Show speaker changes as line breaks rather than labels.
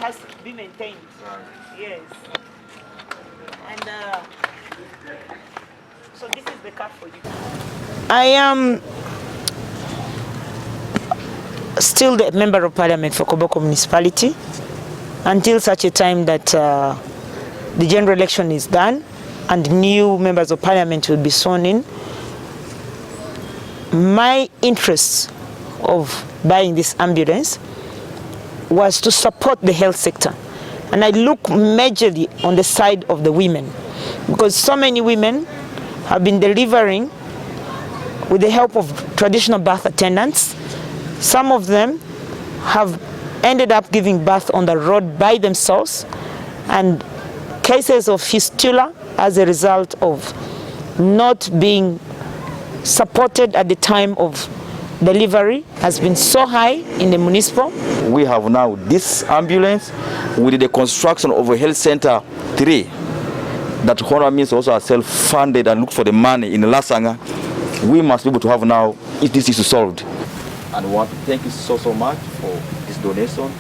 has to be maintained. Yes. And so this is the card for you. I am still the Member of Parliament for Koboka Municipality until such a time that the general election is done and new members of Parliament will be sworn in. My interest of buying this ambulance was to support the health sector. And I look majorly on the side of the women, because so many women have been delivering with the help of traditional birth attendants. Some of them have ended up giving birth on the road by themselves, and cases of fistula as a result of not being supported at the time of delivery has been so high in the municipal.
We have now this ambulance with the construction of a health center 3 that Honor means also are self-funded and look for the money in Lasanga. We must be able to have now if this is solved. And we want to thank you so much for this donation.